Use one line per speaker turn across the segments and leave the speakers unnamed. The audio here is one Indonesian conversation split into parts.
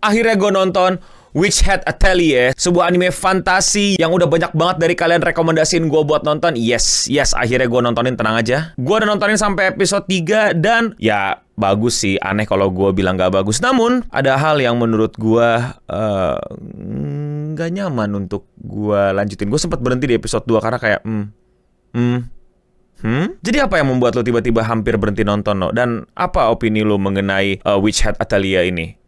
Akhirnya gue nonton Witch Hat Atelier, sebuah anime fantasi yang udah banyak banget dari kalian rekomendasiin gue buat nonton. Yes, akhirnya gue nontonin, tenang aja. Gue udah nontonin sampai episode 3 dan ya bagus sih. Aneh kalau gue bilang gak bagus. Namun ada hal yang menurut gue gak nyaman untuk gue lanjutin. Gue sempat berhenti di episode 2 karena kayak Jadi apa yang membuat lo tiba-tiba hampir berhenti nonton, no? Dan apa opini lo mengenai Witch Hat Atelier ini?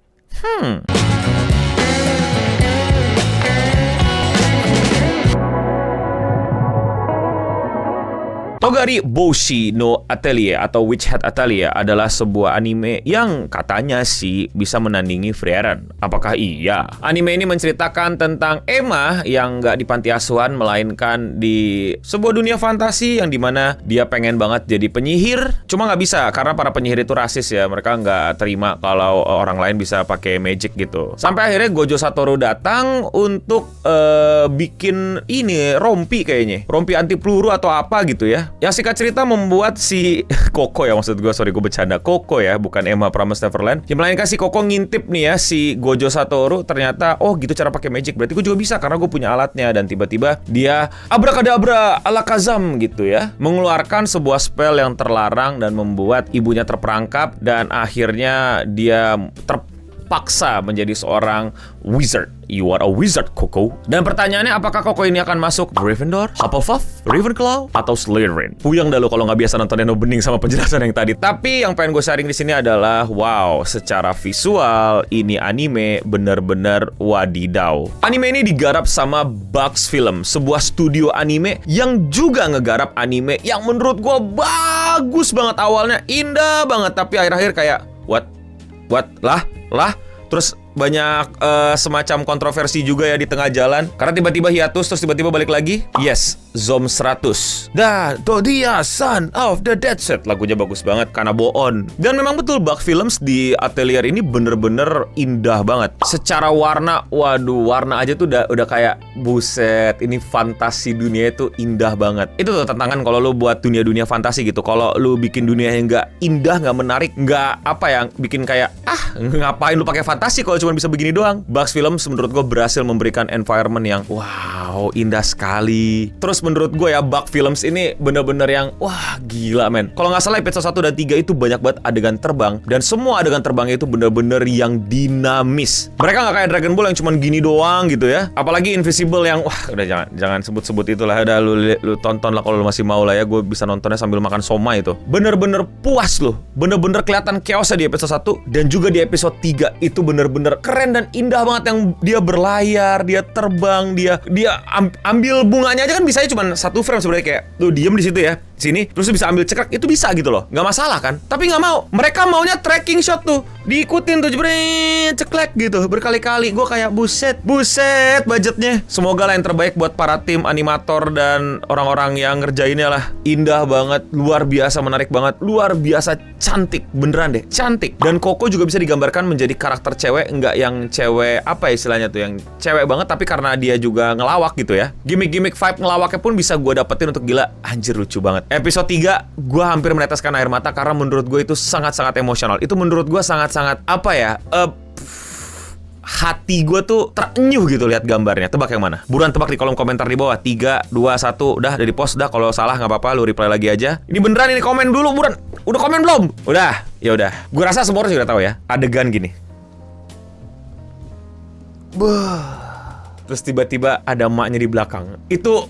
Togari Boshi no Atelier atau Witch Hat Atelier adalah sebuah anime yang katanya sih bisa menandingi Frieren. Apakah iya? Anime ini menceritakan tentang Emma yang nggak di panti asuhan, melainkan di sebuah dunia fantasi yang dimana dia pengen banget jadi penyihir. Cuma nggak bisa karena para penyihir itu rasis ya. Mereka nggak terima kalau orang lain bisa pakai magic gitu. Sampai akhirnya Gojo Satoru datang untuk bikin ini rompi kayaknya. Rompi anti peluru atau apa gitu ya. Yang singkat cerita membuat si Koko ya, maksud gue, sorry gue bercanda, Koko ya, bukan Emma Promised Neverland. Yang melainkan si Koko ngintip nih ya si Gojo Satoru, ternyata oh gitu cara pakai magic, berarti gue juga bisa karena gue punya alatnya. Dan tiba-tiba dia abrakadabra ala Kazam gitu ya, mengeluarkan sebuah spell yang terlarang dan membuat ibunya terperangkap dan akhirnya dia terpaksa menjadi seorang wizard. You are a wizard, Koko. Dan pertanyaannya, apakah Koko ini akan masuk Gryffindor, Hufflepuff, Ravenclaw, atau Slytherin? Puyeng dah lo kalau nggak biasa nontonin opening sama penjelasan yang tadi. Tapi yang pengen gue sharing di sini adalah, wow, secara visual ini anime bener-bener wadidaw. Anime ini digarap sama Bugs Film, sebuah studio anime yang juga ngegarap anime yang menurut gue bagus banget awalnya, indah banget, tapi akhir-akhir kayak what lah. Terus banyak semacam kontroversi juga ya di tengah jalan. Karena tiba-tiba hiatus, terus tiba-tiba balik lagi. Yes, Zom 100. Dah, to dia Son of the Dead Set. Lagunya bagus banget, karena Boon. Dan memang betul, Bug Films di Atelier ini bener-bener indah banget. Secara warna, waduh, warna aja tuh udah kayak buset, ini fantasi dunia itu indah banget. Itu tuh tantangan kalau lu buat dunia-dunia fantasi gitu. Kalau lu bikin dunia yang nggak indah, nggak menarik, nggak apa yang bikin kayak ngapain lu pakai fantasi kalau cuma bisa begini doang. Bugs Films menurut gue berhasil memberikan environment yang wow, indah sekali. Terus menurut gue ya, Bug Films ini bener-bener yang wah, gila men. Kalau nggak salah episode 1 dan 3 itu banyak banget adegan terbang, dan semua adegan terbangnya itu bener-bener yang dinamis. Mereka nggak kayak Dragon Ball yang cuma gini doang gitu ya. Apalagi Invisible yang wah, udah jangan sebut-sebut itulah. Udah lu tonton lah kalau lu masih mau lah ya. Gue bisa nontonnya sambil makan somai itu. Bener-bener puas loh. Bener-bener kelihatan chaosnya di episode 1 dan juga di episode 3 itu bener-bener keren dan indah banget, yang dia berlayar, dia terbang, dia ambil bunganya aja kan bisanya cuma 1 frame sebenarnya, kayak lu diem di situ ya, sini, terus bisa ambil cekrek, itu bisa gitu loh, nggak masalah kan? Tapi nggak mau, mereka maunya tracking shot tuh, diikutin tuh, jebret, ceklek gitu, berkali-kali. Gue kayak buset budgetnya. Semoga lah yang terbaik buat para tim animator dan orang-orang yang ngerjainnya lah. Indah banget, luar biasa menarik banget, luar biasa cantik, beneran deh, cantik. Dan Koko juga bisa digambarkan menjadi karakter cewek, nggak yang cewek apa istilahnya tuh, yang cewek banget tapi karena dia juga ngelawak gitu ya. Gimmick-gimmick vibe ngelawaknya pun bisa gue dapetin untuk gila, anjir lucu banget. Episode 3 gue hampir meneteskan air mata karena menurut gue itu sangat-sangat emosional. Itu menurut gue sangat-sangat apa ya, hati gue tuh terenyuh gitu lihat gambarnya. Tebak yang mana? Buruan tebak di kolom komentar di bawah. 3, 2, 1, udah dari post dah. Kalau salah nggak apa-apa, lu reply lagi aja. Ini beneran, ini komen dulu, buruan. Udah komen belum? Udah, ya udah. Gue rasa semua orang sudah tahu ya. Adegan gini. Terus tiba-tiba ada emaknya di belakang. Itu,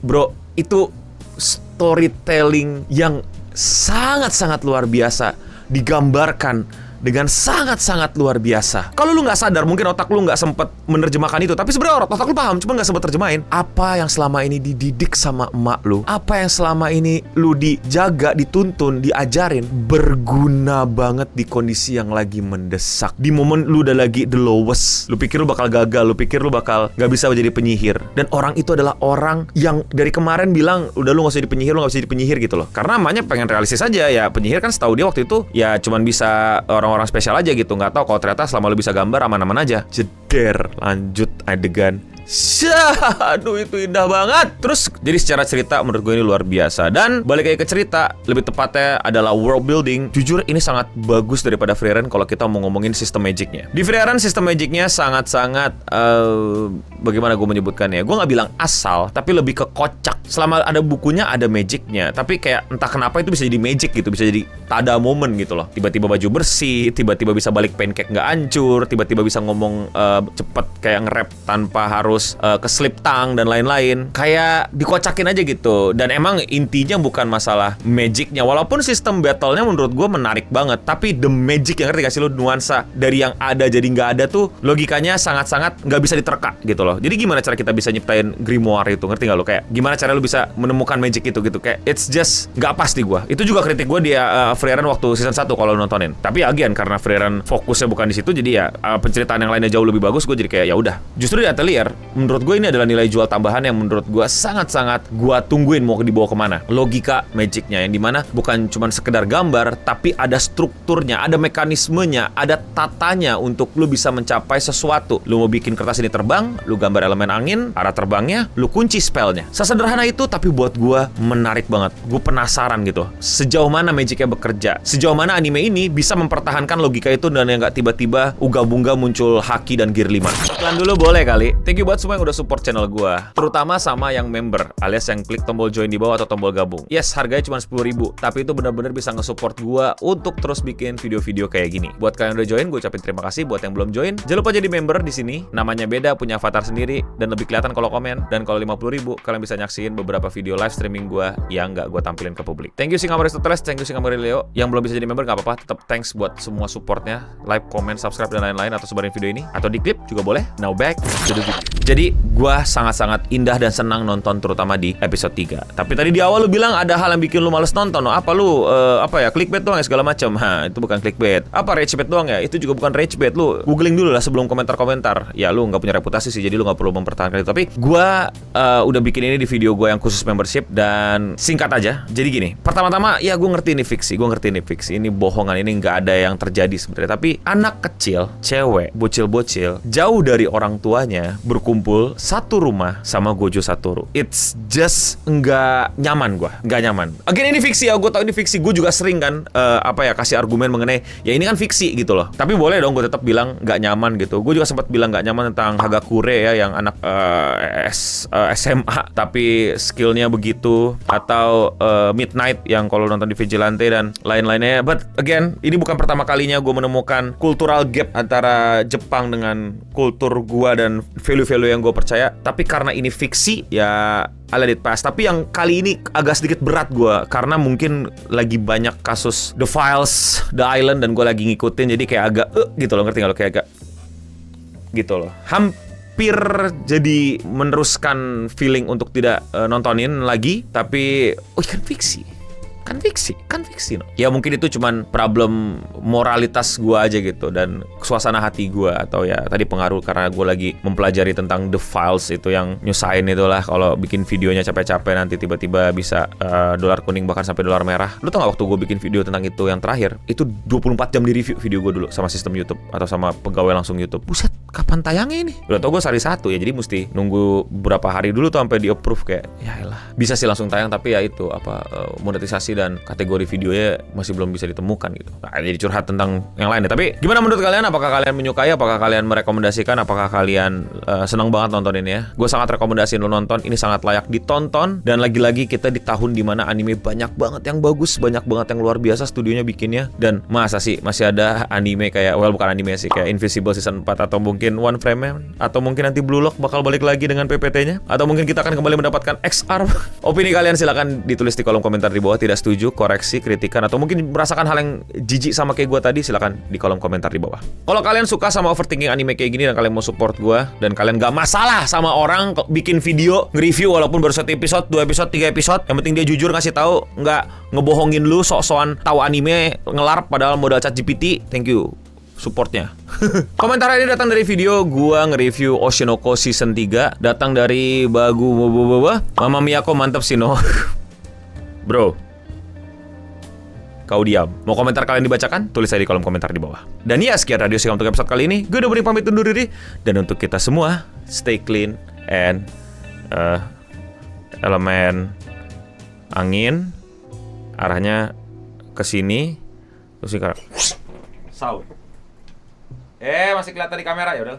bro, itu storytelling yang sangat-sangat luar biasa, digambarkan dengan sangat-sangat luar biasa. Kalau lu nggak sadar, mungkin otak lu nggak sempet menerjemahkan itu, tapi sebenarnya otak lu paham, cuma nggak sempet terjemahin. Apa yang selama ini dididik sama emak lu, apa yang selama ini lu dijaga, dituntun, diajarin, berguna banget di kondisi yang lagi mendesak. Di momen lu udah lagi the lowest, lu pikir lu bakal gagal, lu pikir lu bakal nggak bisa menjadi penyihir. Dan orang itu adalah orang yang dari kemarin bilang, udah lu nggak usah jadi penyihir, lu nggak bisa jadi penyihir gitu loh. Karena emaknya pengen realistis aja ya, penyihir kan setahu dia waktu itu ya cuman bisa orang spesial aja gitu, nggak tahu kalau ternyata selama lu bisa gambar aman-aman aja. Jeder, lanjut adegan Aduh itu indah banget. Terus jadi secara cerita menurut gue ini luar biasa. Dan balik lagi ke cerita, lebih tepatnya adalah world building. Jujur ini sangat bagus daripada Freerun kalau kita mau ngomongin sistem magicnya. Di Freerun sistem magicnya sangat-sangat bagaimana gue menyebutkannya? Gue nggak bilang asal, tapi lebih ke kocak. Selama ada bukunya ada magicnya, tapi kayak entah kenapa itu bisa jadi magic gitu, bisa jadi tada momen gitu loh. Tiba-tiba baju bersih, tiba-tiba bisa balik pancake nggak hancur, tiba-tiba bisa ngomong cepet kayak nge-rap tanpa harus keslip tang dan lain-lain. Kayak dikocakin aja gitu. Dan emang intinya bukan masalah magicnya, walaupun sistem battle-nya menurut gue menarik banget, tapi the magic yang ngerti gak sih lo, nuansa dari yang ada jadi nggak ada tuh logikanya sangat-sangat nggak bisa diterka gitu loh. Jadi gimana cara kita bisa nyiptain grimoire itu, ngerti gak lo? Kayak gimana cara lo bisa menemukan magic itu gitu. Kayak it's just nggak pas di gue. Itu juga kritik gue di Freerun waktu season 1 kalau nontonin. Tapi again karena Freerun fokusnya bukan di situ, jadi ya penceritaan yang lainnya jauh lebih bagus. Gue jadi kayak ya udah. Justru di Atelier menurut gue ini adalah nilai jual tambahan yang menurut gue sangat-sangat gue tungguin mau dibawa kemana. Logika magicnya yang dimana bukan cuma sekedar gambar, tapi ada strukturnya, ada mekanismenya, ada tatanya untuk lu bisa mencapai sesuatu. Lu mau bikin kertas ini terbang, lu gambar elemen angin, arah terbangnya, lu kunci spellnya. Sesederhana itu, tapi buat gue menarik banget. Gue penasaran gitu, sejauh mana magicnya bekerja, sejauh mana anime ini bisa mempertahankan logika itu dan yang nggak tiba-tiba uga-bunga muncul haki dan gear 5. Iklan dulu boleh kali. Thank you buat semua yang udah support channel gue, terutama sama yang member alias yang klik tombol join di bawah atau tombol gabung. Yes, harganya cuma 10.000, tapi itu benar-benar bisa nge-support gue untuk terus bikin video-video kayak gini. Buat kalian yang udah join, gue ucapin terima kasih. Buat yang belum join, jangan lupa jadi member di sini. Namanya beda, punya avatar sendiri dan lebih kelihatan kalau komen. Dan kalau 50.000, kalian bisa nyaksiin beberapa video live streaming gue yang nggak gue tampilin ke publik. Thank you Singamari Aristoteles, thank you Singamari Leo. Yang belum bisa jadi member nggak apa-apa, tetap thanks buat semua supportnya, like, comment, subscribe dan lain-lain, atau sebarin video ini atau di klip juga boleh. Now back to the video. Jadi gue sangat-sangat indah dan senang nonton terutama di episode 3. Tapi tadi di awal lu bilang ada hal yang bikin lu males nonton. Apa lu clickbait doang ya segala macam. Itu bukan clickbait. Apa rage bait doang ya? Itu juga bukan rage bait. Lu googling dulu lah sebelum komentar-komentar. Ya lu nggak punya reputasi sih, jadi lu nggak perlu mempertahankan itu. Tapi gue udah bikin ini di video gue yang khusus membership dan singkat aja. Jadi gini, pertama-tama ya gue ngerti ini fiksi, ini bohongan, ini nggak ada yang terjadi sebenarnya. Tapi anak kecil, cewek, bocil-bocil, jauh dari orang tuanya berkumpul satu rumah sama Gojo Satoru. It's just nggak nyaman gue, nggak nyaman. Again ini fiksi ya, gue tau ini fiksi. Gue juga sering kan kasih argumen mengenai ya ini kan fiksi gitu loh. Tapi boleh dong gue tetap bilang nggak nyaman gitu. Gue juga sempat bilang nggak nyaman tentang Hagakure ya, yang anak SMA tapi skillnya begitu, atau Midnight yang kalau nonton di Vigilante dan lain-lainnya. But again, ini bukan pertama kalinya gue menemukan cultural gap antara Jepang dengan kultur gue dan value-value yang gue percaya. Tapi karena ini fiksi ya I let it pass. Tapi yang kali ini agak sedikit berat gue, karena mungkin lagi banyak kasus The Files, The Island, dan gue lagi ngikutin, jadi kayak agak gitu loh, ngerti gak lo? Kayak agak gitu loh, hampir jadi meneruskan feeling untuk tidak nontonin lagi. Tapi kan fiksi no. Ya mungkin itu cuman problem moralitas gue aja gitu, dan suasana hati gue, atau ya tadi pengaruh karena gue lagi mempelajari tentang The Files itu yang nyusahin itulah. Kalau bikin videonya capek-capek nanti tiba-tiba bisa dolar kuning bahkan sampai dolar merah. Lu tau gak waktu gue bikin video tentang itu yang terakhir, itu 24 jam di review video gue dulu sama sistem YouTube atau sama pegawai langsung YouTube. Buset, kapan tayangnya ini? Udah tau gue sehari satu ya, jadi mesti nunggu berapa hari dulu tuh sampai di approve. Kayak ya elah, bisa sih langsung tayang, tapi ya itu monetisasi dan kategori videonya masih belum bisa ditemukan gitu. Nah, jadi curhat tentang yang lain. Tapi gimana menurut kalian? Apakah kalian menyukai? Apakah kalian merekomendasikan? Apakah kalian senang banget nonton ini ya? Gue sangat rekomendasiin lo nonton. Ini sangat layak ditonton. Dan lagi-lagi kita di tahun dimana anime banyak banget yang bagus, banyak banget yang luar biasa studionya bikinnya. Dan masa sih masih ada anime kayak, bukan anime sih, kayak Invisible season 4, atau mungkin One Frame Man, atau mungkin nanti Blue Lock bakal balik lagi dengan PPT-nya, atau mungkin kita akan kembali mendapatkan XR. Opini kalian silakan ditulis di kolom komentar di bawah. Tidak setuju, koreksi, kritikan, atau mungkin merasakan hal yang jijik sama kayak gue tadi, silakan di kolom komentar di bawah. Kalau kalian suka sama overthinking anime kayak gini dan kalian mau support gue, dan kalian gak masalah sama orang bikin video nge-review walaupun baru 1 episode, 2 episode, 3 episode, yang penting dia jujur ngasih tahu, nggak ngebohongin lu sok-sokan tahu anime ngelarp padahal modal ChatGPT. Thank you supportnya. Komentar ini datang dari video gua nge-review Oshinoko season 3, datang dari Mama Miyako, mantep sih no. Bro, kau diam. Mau komentar kalian dibacakan? Tulis aja di kolom komentar di bawah. Dan ya, sekian Radio Singam untuk episode kali ini. Gue udah beri pamit undur diri. Dan untuk kita semua, stay clean N elemen angin arahnya ke sini, terus sekarang sound. Masih kelihatan di kamera ya udah.